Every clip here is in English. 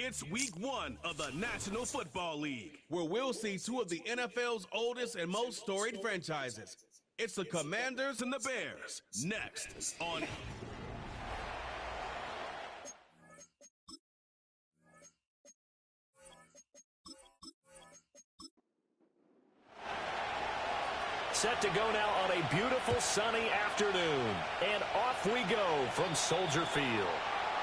It's week 1 of the National Football League, where we'll see two of the NFL's oldest and most storied franchises. It's the Commanders and the Bears, next on... Set to go now on a beautiful sunny afternoon. And off we go from Soldier Field.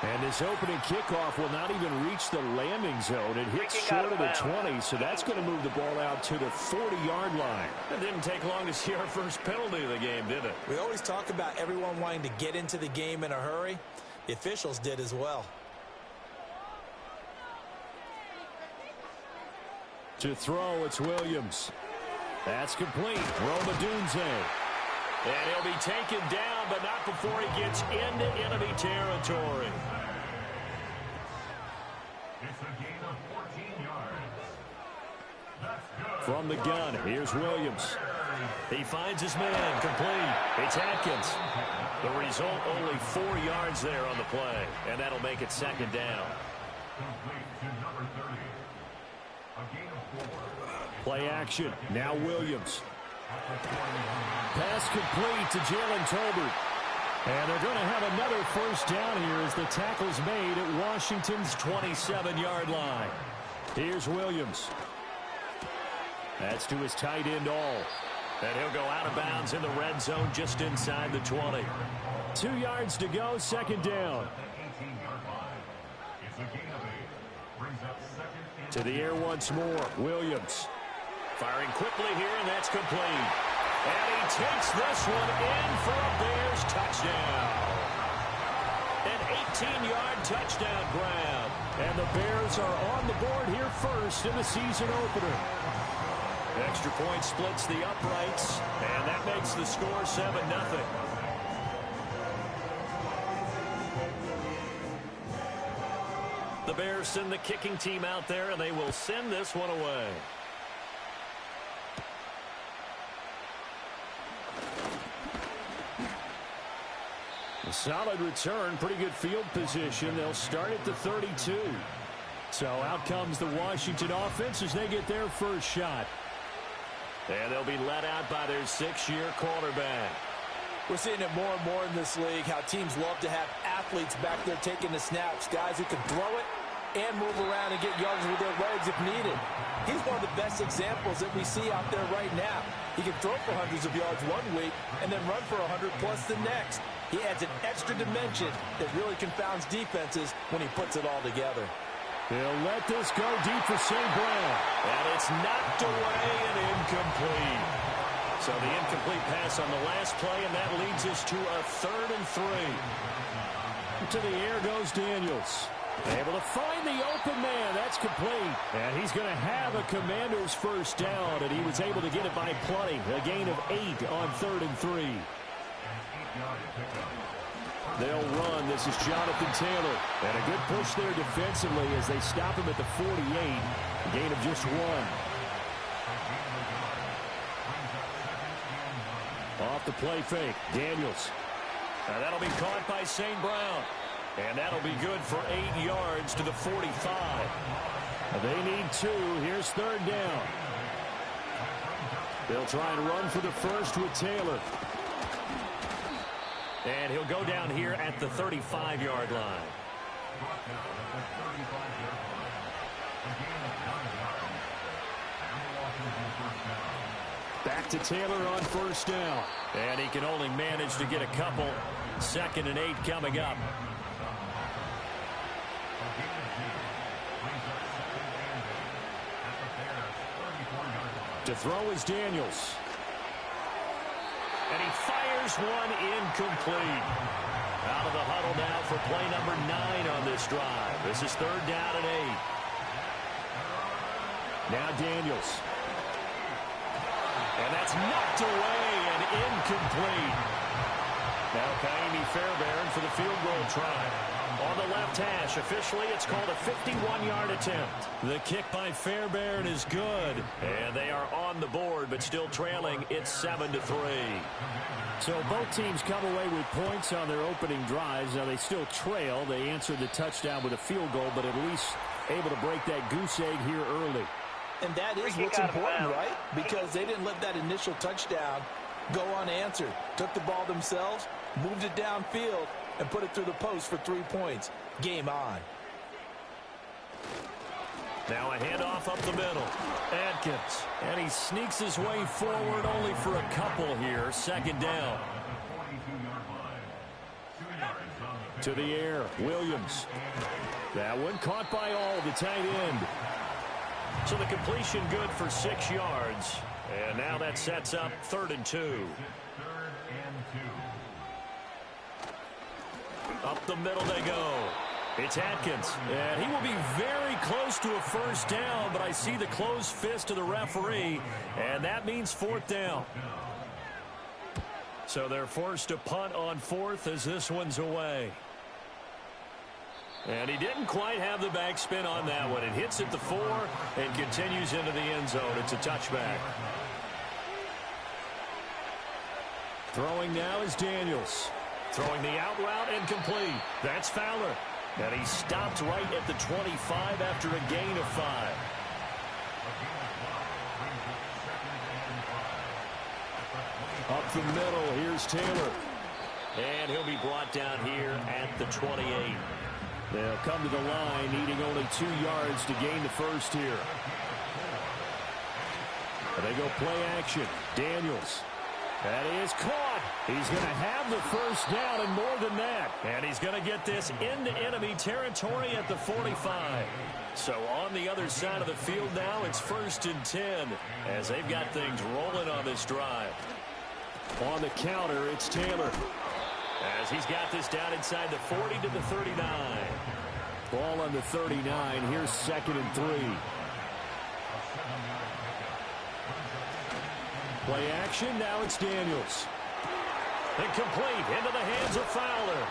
And this opening kickoff will not even reach the landing zone. It hits short of the 20, so that's going to move the ball out to the 40-yard line. It didn't take long to see our first penalty of the game, did it? We always talk about everyone wanting to get into the game in a hurry. The officials did as well. To throw, it's Williams. That's complete. Rome Odunze. And he'll be taken down, but not before he gets into enemy territory. It's a gain of 14 yards. That's good. From the gun, here's Williams. He finds his man, complete. It's Atkins. The result, only 4 yards there on the play, and that'll make it second down. Complete to number 30. A gain of 4. Play action. Now Williams. Pass complete to Jalen Tolbert. And they're going to have another first down here as the tackle's made at Washington's 27-yard line. Here's Williams. That's to his tight end all. And he'll go out of bounds in the red zone just inside the 20. 2 yards to go, second down. To the air once more, Williams. Firing quickly here, and that's complete. And he takes this one in for a Bears touchdown. An 18-yard touchdown grab. And the Bears are on the board here first in the season opener. Extra point splits the uprights, and that makes the score 7-0. The Bears send the kicking team out there, and they will send this one away. A solid return, pretty good field position. They'll start at the 32. So out comes the Washington offense as they get their first shot. And they'll be let out by their 6-year quarterback. We're seeing it more and more in this league, how teams love to have athletes back there taking the snaps, guys who can throw it and move around and get yards with their legs if needed. He's one of the best examples that we see out there right now. He can throw for hundreds of yards one week and then run for 100+ the next. He adds an extra dimension that really confounds defenses when he puts it all together. They'll let this go deep for St. Brown. And it's knocked away and incomplete. So the incomplete pass on the last play, and that leads us to a 3rd and 3. To the air goes Daniels. Able to find the open man. That's complete. And he's going to have a Commander's first down, and he was able to get it by plenty. A gain of 8 on 3rd and 3. They'll run. This is Jonathan Taylor. And a good push there defensively as they stop him at the 48. A gain of just 1. Off the play fake. Daniels. Now that'll be caught by St. Brown. And that'll be good for 8 yards to the 45. They need 2. Here's 3rd down. They'll try and run for the first with Taylor. And he'll go down here at the 35-yard line. Back to Taylor on first down. And he can only manage to get a couple. 2nd and 8 coming up. To throw is Daniels. And he fires one incomplete. Out of the huddle now for play number 9 on this drive. This is 3rd down and 8. Now Daniels. And that's knocked away and incomplete. Now Kaimi Fairbairn for the field goal try. On the left hash, officially it's called a 51-yard attempt. The kick by Fairbairn is good. And they are on the board, but still trailing. It's 7-3. So both teams come away with points on their opening drives. Now they still trail. They answered the touchdown with a field goal, but at least able to break that goose egg here early. And that is what's important, right? Because they didn't let that initial touchdown go unanswered. Took the ball themselves, moved it downfield, and put it through the post for 3 points. Game on. Now a handoff up the middle. Adkins. And he sneaks his way forward only for a couple here. Second down. To the air. Williams. That one caught by all, the tight end. So the completion good for 6 yards. And now that sets up 3rd and 2. Up the middle they go. It's Atkins. And he will be very close to a first down, but I see the closed fist of the referee, and that means 4th down. So they're forced to punt on 4th as this one's away. And he didn't quite have the backspin on that one. It hits at the 4 and continues into the end zone. It's a touchback. Throwing now is Daniels. Throwing the out route and complete. That's Fowler. And he stopped right at the 25 after a gain of 5. Up the middle, here's Taylor. And he'll be brought down here at the 28. They'll come to the line, needing only 2 yards to gain the first here. And they go play action. Daniels. That is caught. He's going to have the first down and more than that. And he's going to get this into enemy territory at the 45. So on the other side of the field now, it's 1st and 10 as they've got things rolling on this drive. On the counter, it's Taylor. As he's got this down inside the 40 to the 39. Ball on the 39. Here's 2nd and 3. Play action. Now it's Daniels. Incomplete into the hands of Fowler.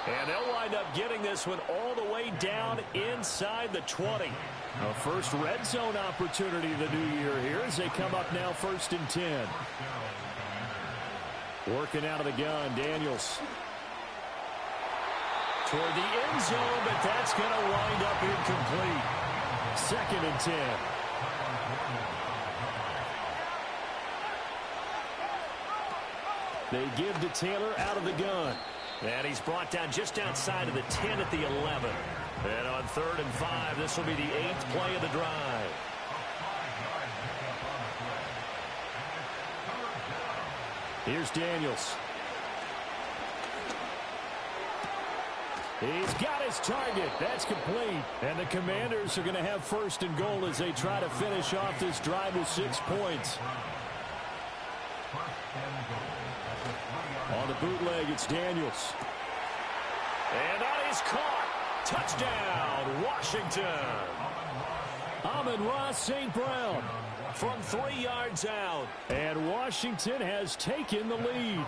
And they'll wind up getting this one all the way down inside the 20. A first red zone opportunity of the new year here as they come up now 1st and 10. Working out of the gun, Daniels. Toward the end zone, but that's going to wind up incomplete. 2nd and 10. They give to Taylor out of the gun. And he's brought down just outside of the 10 at the 11. And on 3rd and 5, this will be the 8th play of the drive. Here's Daniels. He's got his target. That's complete. And the Commanders are going to have 1st and goal as they try to finish off this drive with 6 points. On the bootleg, it's Daniels. And that is caught. Touchdown, Washington. Amon-Ra St. Brown from 3 yards out. And Washington has taken the lead.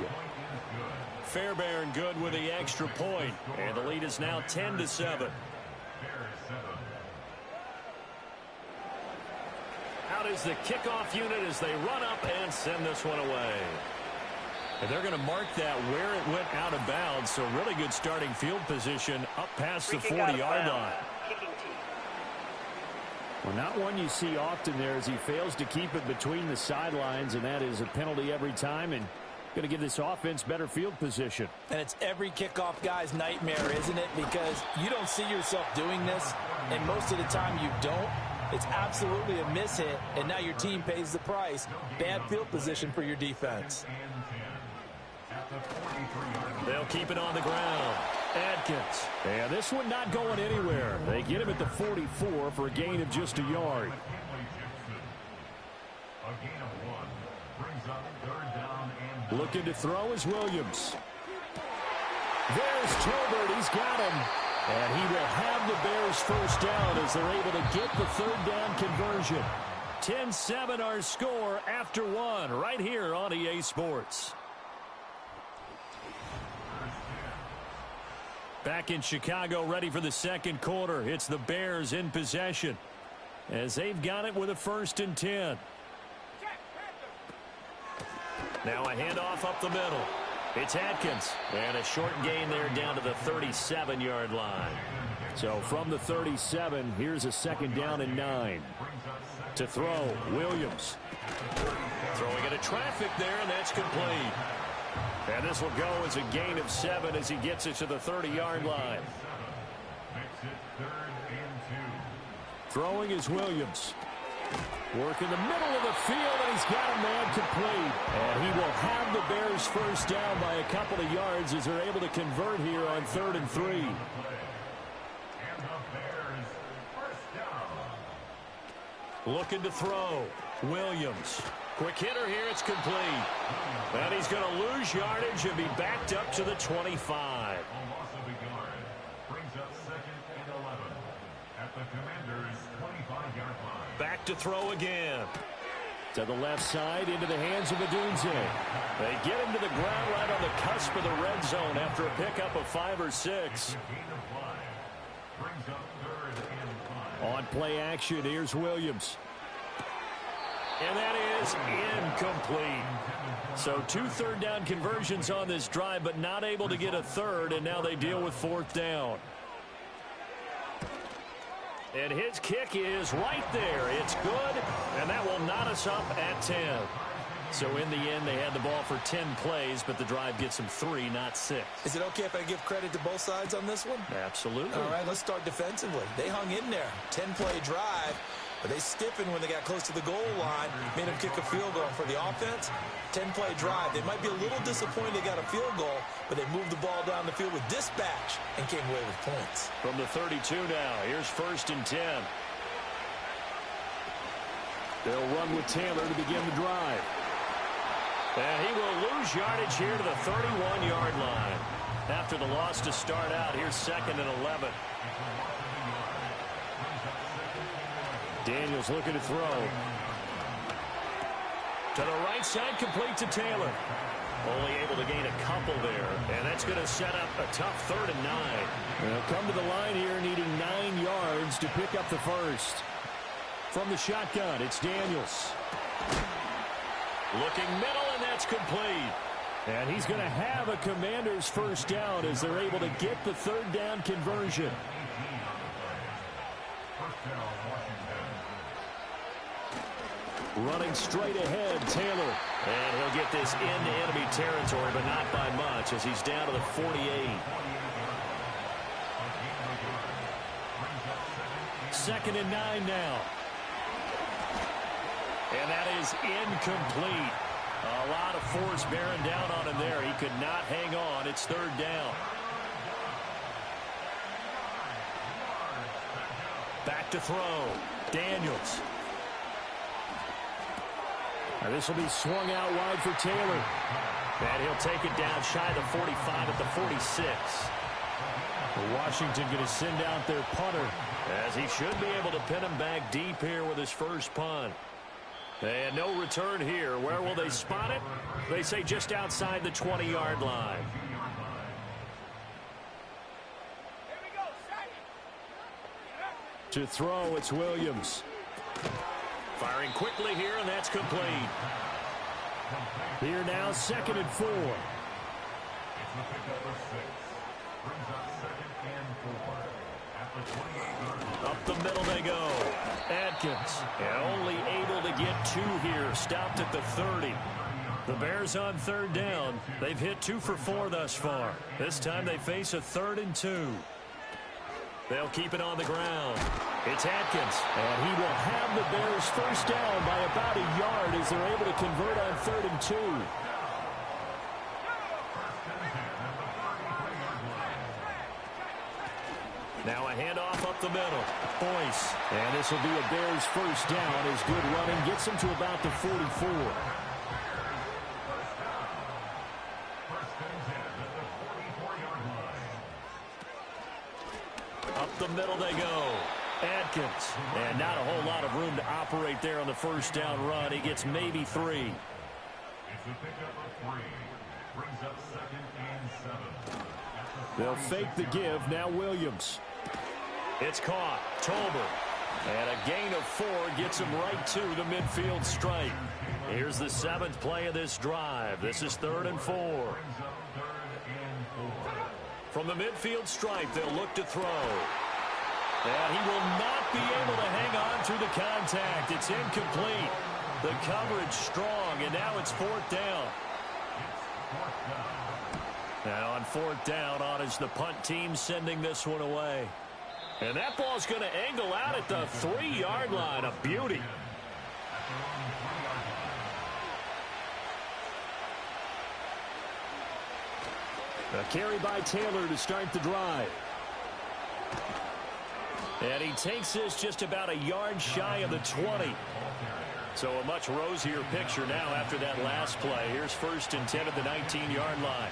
Fairbairn good with the extra point. And the lead is now 10-7. Out is the kickoff unit as they run up and send this one away. And they're going to mark that where it went out of bounds. So really good starting field position up past the 40-yard line. Well, not one you see often there as he fails to keep it between the sidelines, and that is a penalty every time, and going to give this offense better field position. And it's every kickoff guy's nightmare, isn't it? Because you don't see yourself doing this, and most of the time you don't. It's absolutely a mishit, and now your team pays the price. Bad field position for your defense. They'll keep it on the ground. Adkins. And this one not going anywhere. They get him at the 44 for a gain of just a yard. Looking to throw is Williams. There's Tolbert. He's got him. And he will have the Bears first down as they're able to get the 3rd down conversion. 10-7 our score after 1 right here on EA Sports. Back in Chicago, ready for the second quarter. It's the Bears in possession as they've got it with a 1st and 10. Now a handoff up the middle. It's Atkins. And a short gain there down to the 37-yard line. So from the 37, here's a 2nd down and 9. To throw, Williams. Throwing into traffic there, and that's complete. And this will go as a gain of 7 as he gets it to the 30-yard line. Throwing is Williams. Work in the middle of the field, and he's got a man complete. And he will have the Bears 1st down by a couple of yards as they're able to convert here on 3rd and 3. Looking to throw. Williams. Quick hitter here. It's complete. And he's going to lose yardage and be backed up to the 25. A loss of a yard brings up 2nd and 11 at the Commanders' 25-yard line. Back to throw again. To the left side, into the hands of Odunze. They get him to the ground right on the cusp of the red zone after a pickup of 5 or 6. Gain of 5 brings up 3rd and 5. On play action, here's Williams. And that is incomplete. So 2 3rd down conversions on this drive, but not able to get a 3rd, and now they deal with 4th down. And his kick is right there. It's good, and that will knot us up at 10. So in the end, they had the ball for 10 plays, but the drive gets them 3, not 6. Is it okay if I give credit to both sides on this one? Absolutely. All right, let's start defensively. They hung in there. 10-play drive, but they stiffened when they got close to the goal line, made them kick a field goal. For the offense, 10-play drive. They might be a little disappointed they got a field goal, but they moved the ball down the field with dispatch and came away with points. From the 32 now, here's 1st and 10. They'll run with Taylor to begin the drive. And he will lose yardage here to the 31-yard line. After the loss to start out, here's 2nd and 11. Daniels looking to throw. To the right side, complete to Taylor. Only able to gain a couple there. And that's going to set up a tough 3rd and 9. They'll come to the line here needing 9 yards to pick up the 1st. From the shotgun, it's Daniels. Looking middle, and that's complete. And he's going to have a Commander's 1st down as they're able to get the 3rd down conversion. Running straight ahead, Taylor. And he'll get this into enemy territory, but not by much as he's down to the 48. 2nd and 9 now. And that is incomplete. A lot of force bearing down on him there. He could not hang on. It's 3rd down. Back to throw. Daniels. And this will be swung out wide for Taylor. And he'll take it down shy of the 45 at the 46. Washington going to send out their punter, as he should be able to pin him back deep here with his first punt. And no return here. Where will they spot it? They say just outside the 20-yard line. To throw, it's Williams. Firing quickly here, and that's complete. Here now, 2nd and 4. Up the middle they go. Atkins, and only able to get 2 here. Stopped at the 30. The Bears on 3rd down. They've hit 2 for 4 thus far. This time they face a 3rd and 2. They'll keep it on the ground. It's Atkins, and he will have the Bears 1st down by about a yard as they're able to convert on 3rd and 2. Now a handoff up the middle. Boyce, and this will be a Bears 1st down as good running gets them to about the 44. Up the middle they go. Atkins. And not a whole lot of room to operate there on the 1st down run. He gets maybe 3. It's a pickup of 3. Brings up 2nd and 7. They'll fake the give. Now Williams. It's caught. Tolbert. And a gain of 4 gets him right to the midfield stripe. Here's the 7th play of this drive. This is 3rd and 4. From the midfield stripe, they'll look to throw. And he will not be able to hang on through the contact. It's incomplete. The coverage strong, and now it's 4th down. Now on 4th down, on is the punt team sending this one away. And that ball's going to angle out at the 3-yard line. A beauty. A carry by Taylor to start the drive. And he takes this just about a yard shy of the 20. So a much rosier picture now after that last play. Here's 1st and 10 at the 19-yard line.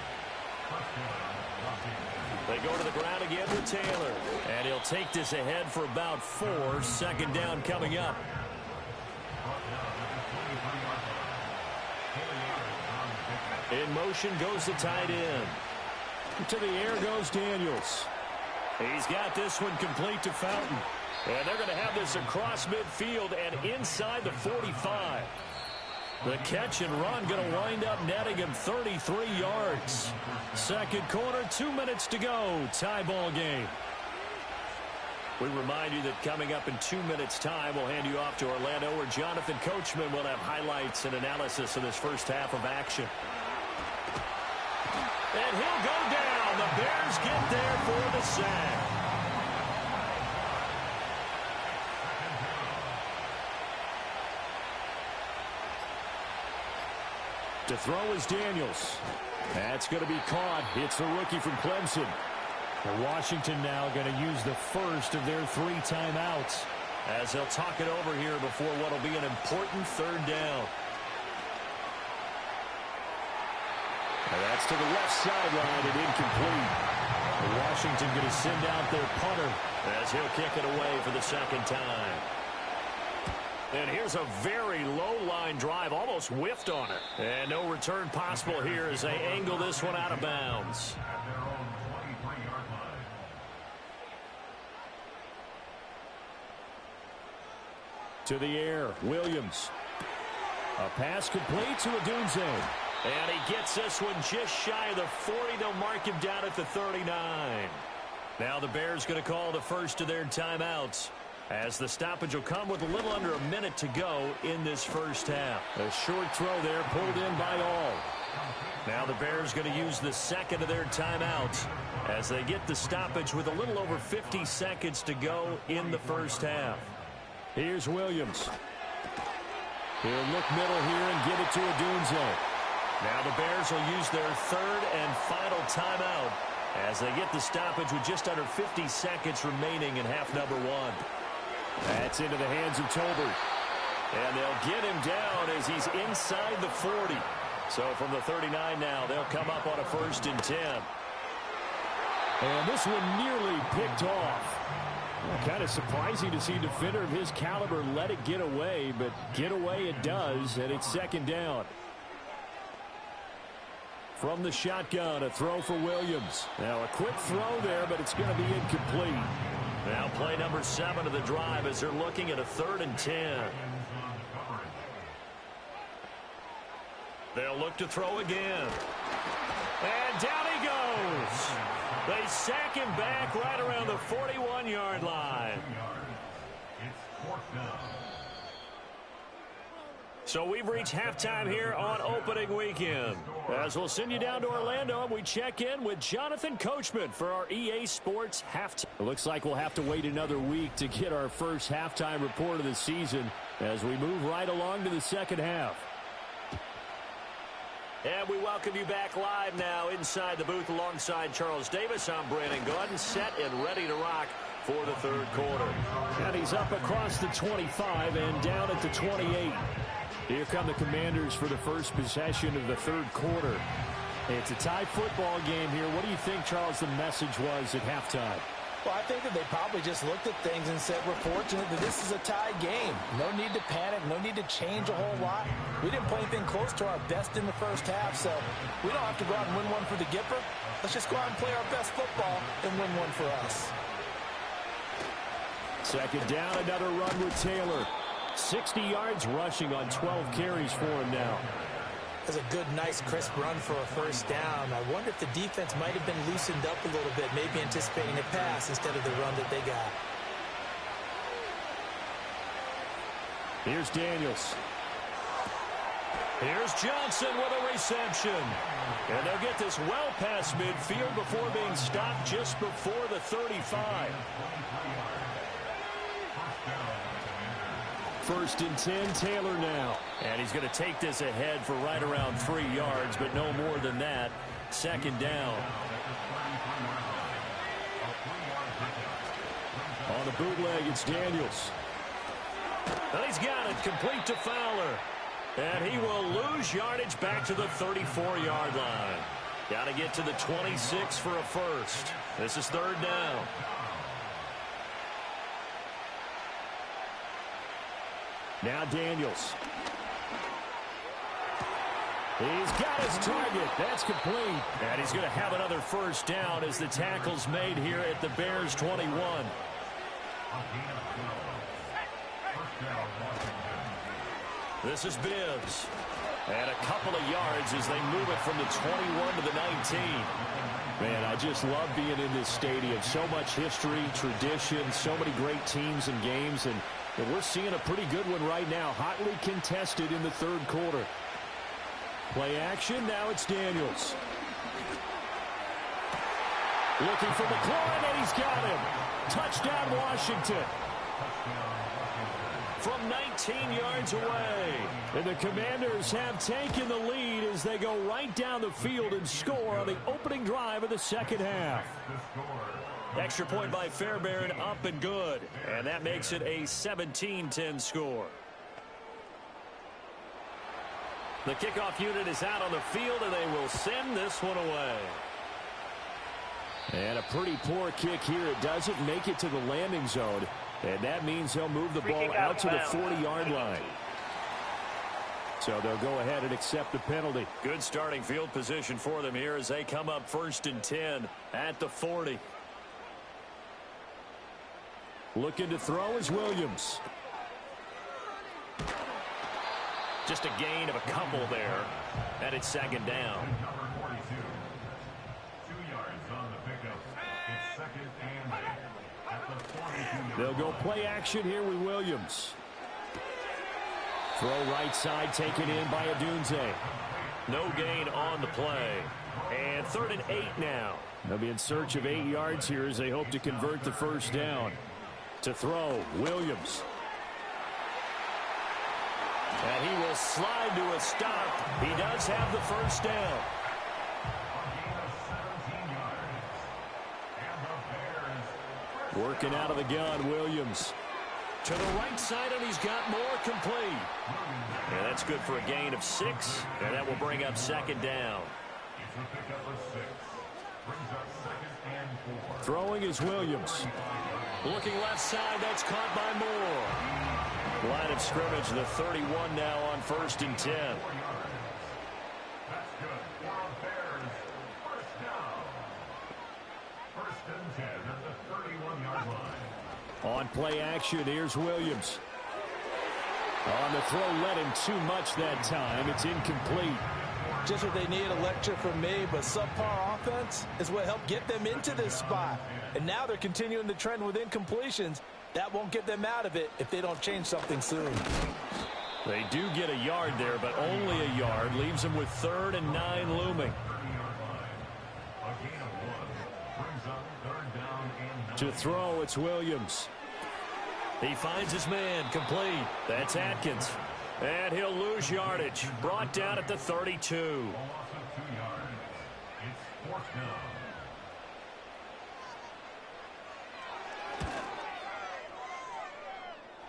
They go to the ground again with Taylor. And he'll take this ahead for about 4. 2nd down coming up. In motion goes the tight end. To the air goes Daniels. He's got this one complete to Fountain. And they're going to have this across midfield and inside the 45. The catch and run going to wind up netting him 33 yards. 2nd quarter, 2 minutes to go. Tie ball game. We remind you that coming up in 2 minutes' time, we'll hand you off to Orlando, where Jonathan Coachman will have highlights and analysis of this first half of action. And he'll go down. The Bears get there for the sack. To throw is Daniels. That's going to be caught. It's the rookie from Clemson. And Washington now going to use the first of their 3 timeouts, as they'll talk it over here before what will be an important 3rd down. And that's to the left sideline and incomplete. And Washington going to send out their punter as he'll kick it away for the 2nd time. And here's a very low-line drive, almost whiffed on it. And no return possible here as they angle this one out of bounds. To the air, Williams. A pass complete to Odunze. And he gets this one just shy of the 40. They'll mark him down at the 39. Now the Bears going to call the first of their timeouts, as the stoppage will come with a little under a minute to go in this first half. A short throw there pulled in by All. Now the Bears going to use the 2nd of their timeouts as they get the stoppage with a little over 50 seconds to go in the first half. Here's Williams. He'll look middle here and give it to Odunze. Now the Bears will use their 3rd and final timeout as they get the stoppage with just under 50 seconds remaining in half number 1. That's into the hands of Tolbert. And they'll get him down as he's inside the 40. So from the 39 now, they'll come up on a 1st and 10. And this one nearly picked off. Kind of surprising to see a defender of his caliber let it get away, but get away it does, and it's 2nd down. From the shotgun, a throw for Williams. Now a quick throw there, but it's going to be incomplete. Now play number 7 of the drive as they're looking at a 3rd and 10. They'll look to throw again. And down he goes. They sack him back right around the 41-yard line. So we've reached halftime here on opening weekend. As we'll send you down to Orlando, and we check in with Jonathan Coachman for our EA Sports halftime. It looks like we'll have to wait another week to get our first halftime report of the season as we move right along to the 2nd half. And we welcome you back live now inside the booth alongside Charles Davis. I'm Brandon Gordon, set and ready to rock for the 3rd quarter. And he's up across the 25 and down at the 28. Here come the Commanders for the first possession of the 3rd quarter. It's a tie football game here. What do you think, Charles, the message was at halftime? Well, I think that they probably just looked at things and said, we're fortunate that this is a tie game. No need to panic, no need to change a whole lot. We didn't play anything close to our best in the first half, so we don't have to go out and win one for the Gipper. Let's just go out and play our best football and win one for us. Second down, another run with Taylor. 60 yards rushing on 12 carries for him now. That's a good, nice, crisp run for a first down. I wonder if the defense might have been loosened up a little bit, maybe anticipating a pass instead of the run that they got. Here's Daniels. Here's Johnson with a reception. And they'll get this well past midfield before being stopped just before the 35. First and 10, Taylor now. And he's going to take this ahead for right around 3 yards, but no more than that. Second down. On the bootleg, it's Daniels. And he's got it complete to Fowler. And he will lose yardage back to the 34-yard line. Got to get to the 26 for a first. This is third down. Now Daniels. He's got his target. That's complete. And he's going to have another first down as the tackle's made here at the Bears 21. This is Bibbs. And a couple of yards as they move it from the 21 to the 19. Man, I just love being in this stadium. So much history, tradition, so many great teams and games. And we're seeing a pretty good one right now. Hotly contested in the third quarter. Play action. Now it's Daniels. Looking for McLaurin, and he's got him. Touchdown, Washington. From 19 yards away. And the Commanders have taken the lead as they go right down the field and score on the opening drive of the second half. Extra point by Fairbairn, up and good. And that makes it a 17-10 score. The kickoff unit is out on the field, and they will send this one away. And a pretty poor kick here. It doesn't make it to the landing zone. And that means he'll move the ball out to the 40-yard line. So they'll go ahead and accept the penalty. Good starting field position for them here as they come up first and 10 at the 40. Looking to throw is Williams. Just a gain of a couple there. And it's second down. Number 42. 2 yards on the pickup. It's second and 8 at the 42-yard They'll go play action here with Williams. Throw right side taken in by Adunze. No gain on the play. And third and 8 now. They'll be in search of 8 yards here as they hope to convert the first down. To throw, Williams. And he will slide to a stop. He does have the first down. Working out of the gun, Williams. To the right side, and he's got more complete. And that's good for a gain of 6. And that will bring up second down. Throwing is Williams. Looking left side, that's caught by Moore. Line of scrimmage, the 31 now on first and 10. That's good. Bears, first down. First and 10 at the 31-yard line. On play action, here's Williams. On the throw, led him too much that time. It's incomplete. Just what they need, a lecture from me, but subpar offense is what helped get them into this spot. And now they're continuing the trend with incompletions. That won't get them out of it if they don't change something soon. They do get a yard there, but only a yard. Leaves them with 3rd and 9 looming. To throw, it's Williams. He finds his man, complete. That's Atkins. And he'll lose yardage. Brought down at the 32. Loss of 2 yards. It's fourth down.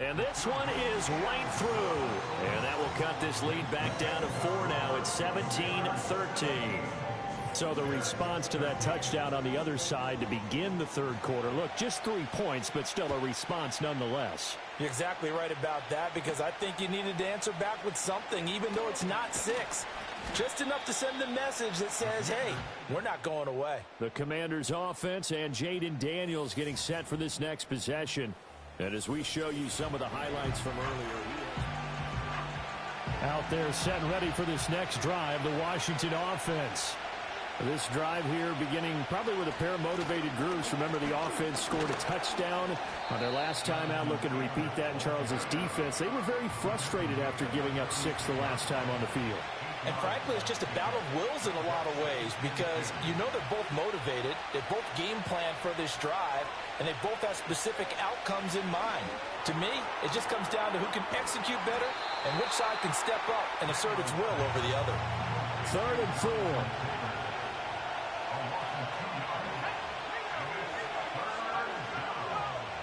And this one is right through. And that will cut this lead back down to 4 now. It's 17-13. So the response to that touchdown on the other side to begin the third quarter. Look, just 3 points, but still a response nonetheless. You're exactly right about that, because I think you needed to answer back with something, even though it's not 6. Just enough to send the message that says, hey, we're not going away. The Commanders offense and Jaden Daniels getting set for this next possession. And as we show you some of the highlights from earlier, out there set and ready for this next drive, the Washington offense. This drive here beginning probably with a pair of motivated groups. Remember, the offense scored a touchdown on their last time out, looking to repeat that in Charles's defense. They were very frustrated after giving up 6 the last time on the field. And frankly, it's just a battle of wills in a lot of ways because you know they're both motivated, they both game plan for this drive, and they both have specific outcomes in mind. To me, it just comes down to who can execute better and which side can step up and assert its will over the other. 3rd and 4.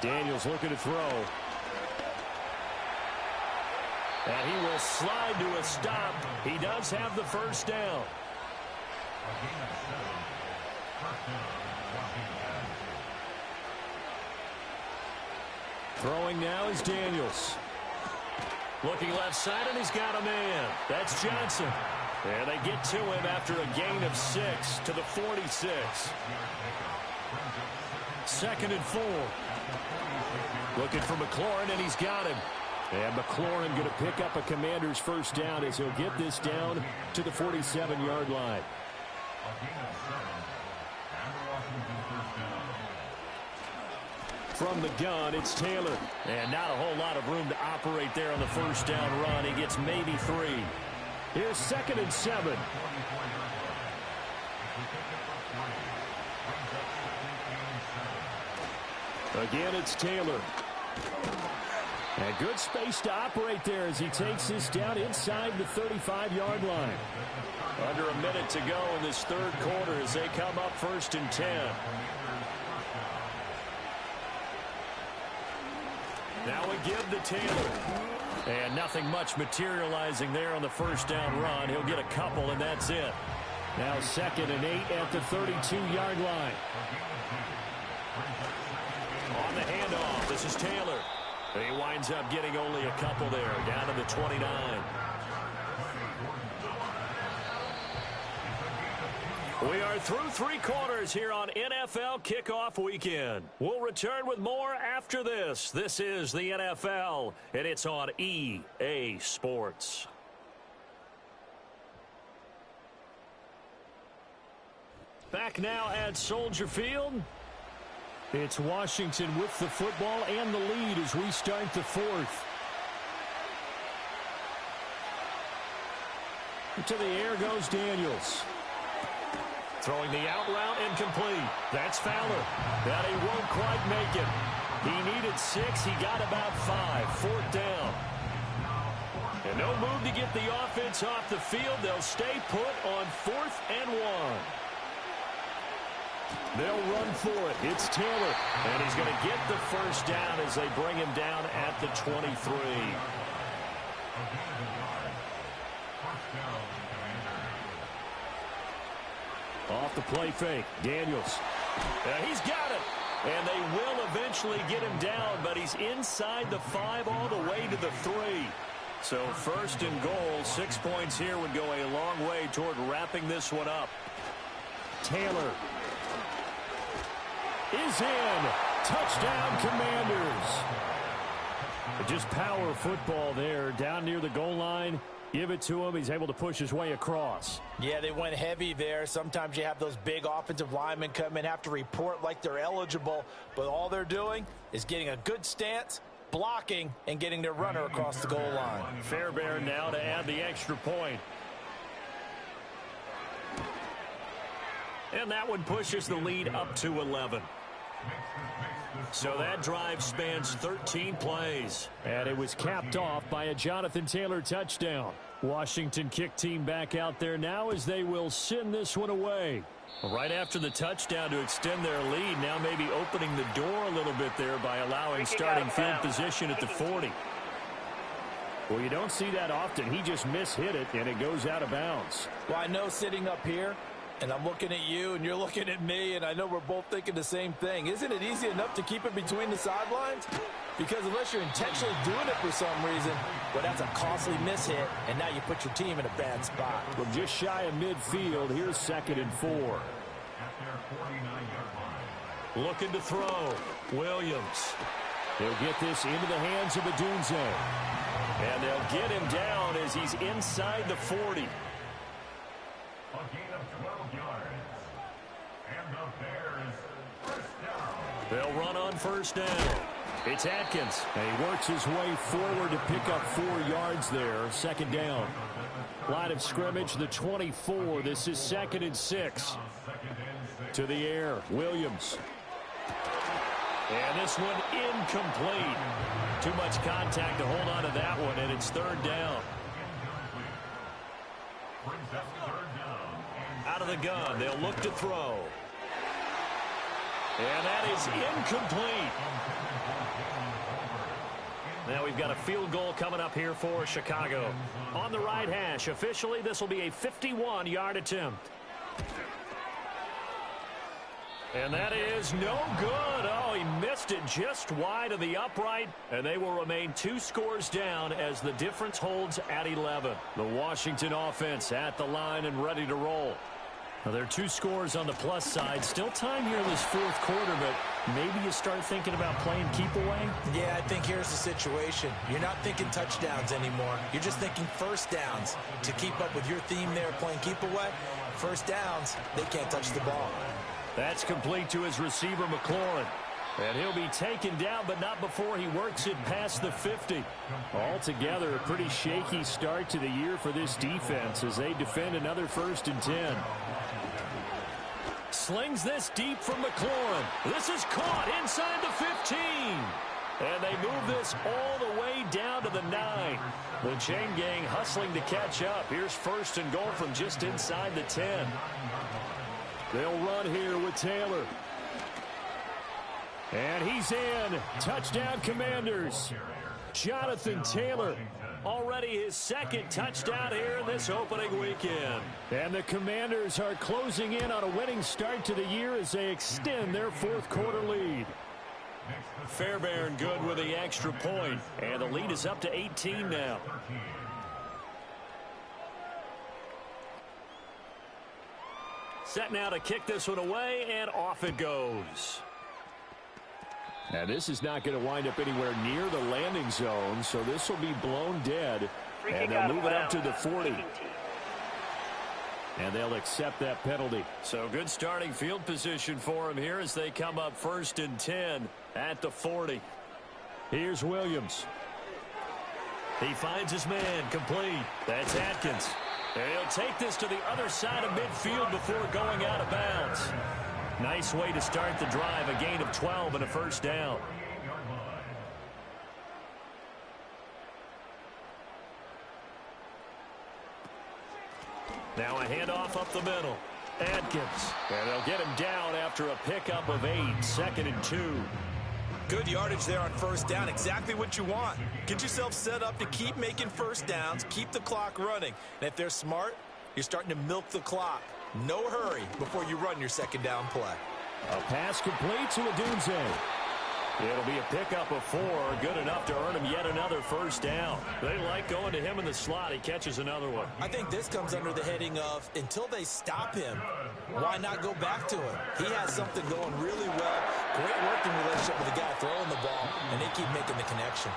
Daniels looking to throw. And he will slide to a stop. He does have the first down. Throwing now is Daniels. Looking left side, and he's got a man. That's Johnson. And they get to him after a gain of 6 to the 46. 2nd and 4. Looking for McLaurin, and he's got him. And McLaurin going to pick up a Commander's first down as he'll get this down to the 47-yard line. From the gun, it's Taylor. And not a whole lot of room to operate there on the first down run. He gets maybe 3. Here's 2nd and 7. Again, it's Taylor. And good space to operate there as he takes this down inside the 35-yard line. Under a minute to go in this 3rd quarter as they come up 1st and 10. Now we give to Taylor. And nothing much materializing there on the first down run. He'll get a couple, and that's it. Now 2nd and 8 at the 32-yard line. On the handoff, this is Taylor. He winds up getting only a couple there, down to the 29. We are through 3 quarters here on NFL Kickoff Weekend. We'll return with more after this. This is the NFL, and it's on EA Sports. Back now at Soldier Field. It's Washington with the football and the lead as we start the 4th. To the air goes Daniels. Throwing the out route incomplete. That's Fowler. That he won't quite make it. He needed 6. He got about 5. 4th down. And no move to get the offense off the field. They'll stay put on 4th and 1. They'll run for it. It's Taylor. And he's going to get the first down as they bring him down at the 23. Off the play fake. Daniels. He's got it. And they will eventually get him down, but he's inside the 5 all the way to the 3. So 1st and goal. 6 points here would go a long way toward wrapping this one up. Taylor is in. Touchdown, Commanders. Just power football there down near the goal line. Give it to him. He's able to push his way across. Yeah, they went heavy there. Sometimes you have those big offensive linemen come in, have to report like they're eligible, but all they're doing is getting a good stance, blocking, and getting their runner across the goal line. Fairbairn now to add the extra point. And that one pushes the lead up to 11. So that drive spans 13 plays. And it was capped off by a Jonathan Taylor touchdown. Washington kick team back out there now as they will send this one away. Right after the touchdown to extend their lead, now maybe opening the door a little bit there by allowing starting field position at the 40. Well, you don't see that often. He just mishit it, and it goes out of bounds. Well, I know sitting up here, And I'm looking at you, and you're looking at me, and I know we're both thinking the same thing. Isn't it easy enough to keep it between the sidelines? Because unless you're intentionally doing it for some reason, well, that's a costly mishit, and now you put your team in a bad spot. From just shy of midfield, here's 2nd and 4. At their 49-yard line. Looking to throw. Williams. He'll get this into the hands of Odunze. And they'll get him down as he's inside the 40. A gain of 12 yards. And the Bears first down. They'll run on first down. It's Atkins. And he works his way forward to pick up 4 yards there. 2nd down. Line of scrimmage, the 24. This is 2nd and 6. To the air, Williams. And this one incomplete. Too much contact to hold on to that one, and it's 3rd down. Brings up 3rd down. Out of the gun, they'll look to throw. And that is incomplete. Now we've got a field goal coming up here for Chicago. On the right hash, officially this will be a 51-yard attempt. And that is no good. Oh, he missed it just wide of the upright. And they will remain 2 scores down as the difference holds at 11. The Washington offense at the line and ready to roll. Now, there are 2 scores on the plus side. Still time here in this 4th quarter, but maybe you start thinking about playing keep away? Yeah, I think here's the situation. You're not thinking touchdowns anymore. You're just thinking first downs. To keep up with your theme there, playing keep away, first downs, they can't touch the ball. That's complete to his receiver, McLaurin. And he'll be taken down, but not before he works it past the 50. Altogether, a pretty shaky start to the year for this defense as they defend another 1st and 10. Slings this deep from McLaurin. This is caught inside the 15. And they move this all the way down to the 9. The chain gang hustling to catch up. Here's 1st and goal from just inside the 10. They'll run here with Taylor. And he's in. Touchdown, Commanders. Jonathan Taylor. Already his 2nd touchdown here in this opening weekend. And the Commanders are closing in on a winning start to the year as they extend their 4th quarter lead. Fairbairn good with the extra point. And the lead is up to 18 now. Set now to kick this one away, and off it goes. Now this is not going to wind up anywhere near the landing zone, so this will be blown dead. And they'll move it up to the 40. And they'll accept that penalty. So good starting field position for him here as they come up 1st and 10 at the 40. Here's Williams. He finds his man complete. That's Atkins. And he'll take this to the other side of midfield before going out of bounds. Nice way to start the drive. A gain of 12 and a 1st down. Now a handoff up the middle. Atkins. And they'll get him down after a pickup of 8. 2nd and 2. Good yardage there on 1st down. Exactly what you want. Get yourself set up to keep making 1st downs. Keep the clock running. And if they're smart, you're starting to milk the clock. No hurry before you run your 2nd down play. A pass complete to Odunze. It'll be a pickup of 4. Good enough to earn him yet another 1st down. They like going to him in the slot. He catches another one. I think this comes under the heading of until they stop him, why not go back to him? He has something going really well. Great working relationship with the guy throwing the ball, and they keep making the connection.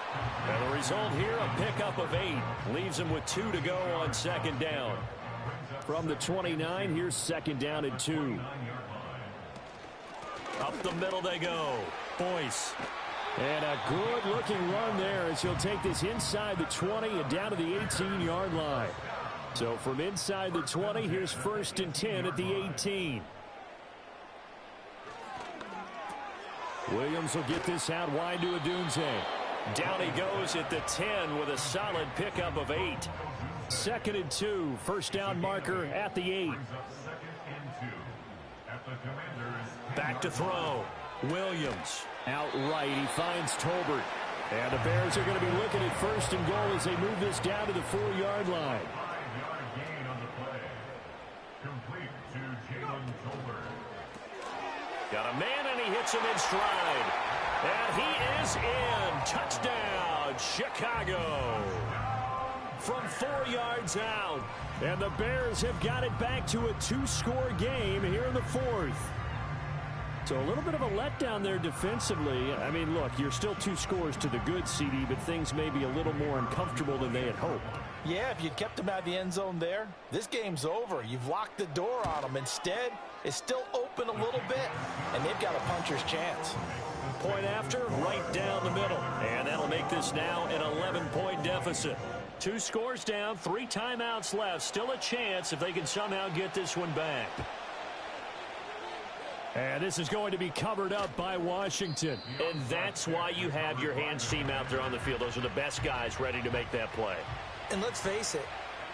And the result here, a pickup of 8. Leaves him with 2 to go on 2nd down. From the 29, here's 2nd down and 2. Up the middle they go. Boyce. And a good-looking run there as he'll take this inside the 20 and down to the 18-yard line. So from inside the 20, here's 1st and 10 at the 18. Williams will get this out wide to Odunze. Down he goes at the 10 with a solid pickup of 8. 2nd and 2, 1st down marker at the 8. Back to throw. Williams. Outright, he finds Tolbert. And the Bears are going to be looking at 1st and goal as they move this down to the 4-yard line. 5-yard gain on the play. Complete to Jalen puts him in stride. And he is in. Touchdown, Chicago. From 4 yards out. And the Bears have got it back to a 2-score game here in the fourth. So a little bit of a letdown there defensively. I mean, look, you're still 2 scores to the good, CD, but things may be a little more uncomfortable than they had hoped. Yeah, if you'd kept them out of the end zone there, this game's over. You've locked the door on them. Instead, it's still open a little bit, and they've got a puncher's chance. Point after, right down the middle. And that'll make this now an 11-point deficit. 2 scores down, 3 timeouts left. Still a chance if they can somehow get this one back. And this is going to be covered up by Washington. And that's why you have your hands team out there on the field. Those are the best guys ready to make that play. And let's face it,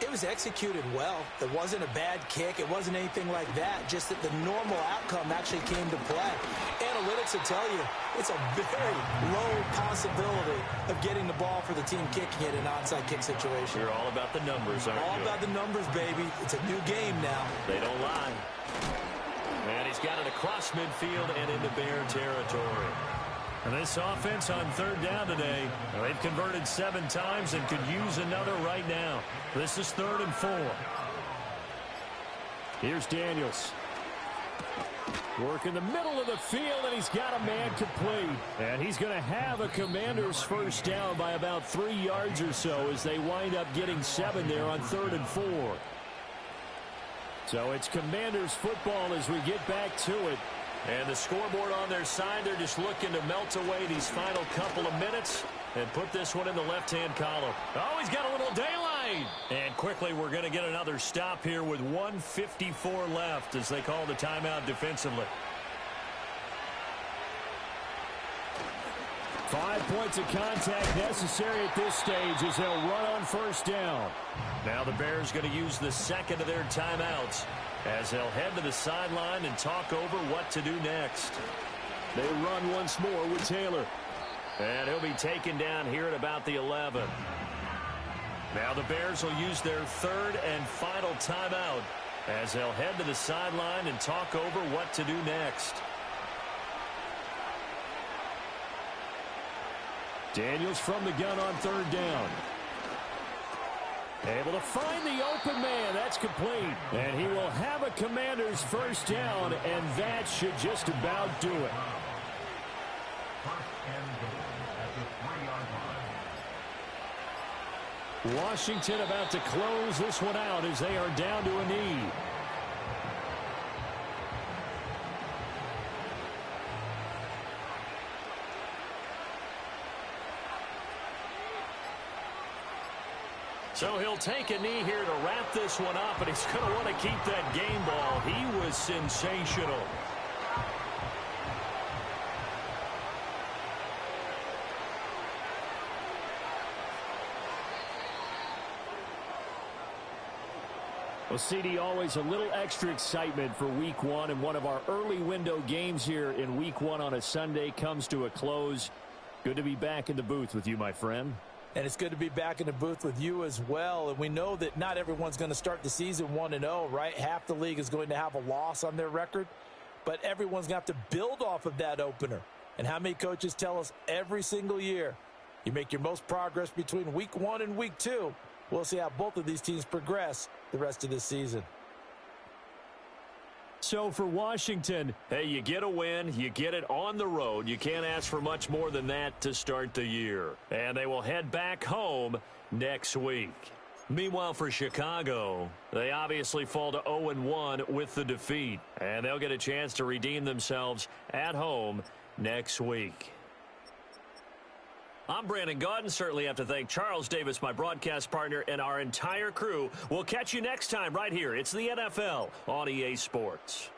it was executed well. It wasn't a bad kick. It wasn't anything like that. Just that the normal outcome actually came to play. Analytics will tell you it's a very low possibility of getting the ball for the team kicking it in an onside kick situation. You're all about the numbers, aren't you? All about the numbers, baby. It's a new game now. They don't lie. And he's got it across midfield and into Bear territory. And this offense on 3rd down today, they've converted 7 times and could use another right now. This is 3rd and 4. Here's Daniels. Work in the middle of the field, and he's got a man complete. And he's going to have a Commanders first down by about 3 yards or so as they wind up getting 7 there on 3rd and 4. So it's Commanders football as we get back to it. And the scoreboard on their side, they're just looking to melt away these final couple of minutes and put this one in the left-hand column. Oh, he's got a little daylight. And quickly, we're going to get another stop here with 1:54 left as they call the timeout defensively. 5 points of contact necessary at this stage as they'll run on first down. Now the Bears going to use the second of their timeouts as they'll head to the sideline and talk over what to do next. They run once more with Taylor. And he'll be taken down here at about the 11. Now the Bears will use their 3rd and final timeout as they'll head to the sideline and talk over what to do next. Daniels from the gun on 3rd down. Able to find the open man. That's complete. And he will have a Commanders first down, and that should just about do it. First and goal at the 3-yard line. Washington about to close this one out as they are down to a knee. So he'll take a knee here to wrap this one up, and he's going to want to keep that game ball. He was sensational. Well, CD, always a little extra excitement for Week 1, and one of our early window games here in Week 1 on a Sunday comes to a close. Good to be back in the booth with you, my friend. And it's good to be back in the booth with you as well. And we know that not everyone's going to start the season 1-0, right? Half the league is going to have a loss on their record. But everyone's going to have to build off of that opener. And how many coaches tell us every single year, you make your most progress between Week 1 and Week 2. We'll see how both of these teams progress the rest of this season. So for Washington, hey, you get a win, you get it on the road. You can't ask for much more than that to start the year. And they will head back home next week. Meanwhile, for Chicago, they obviously fall to 0-1 with the defeat. And they'll get a chance to redeem themselves at home next week. I'm Brandon Gaudin. Certainly have to thank Charles Davis, my broadcast partner, and our entire crew. We'll catch you next time right here. It's the NFL on EA Sports.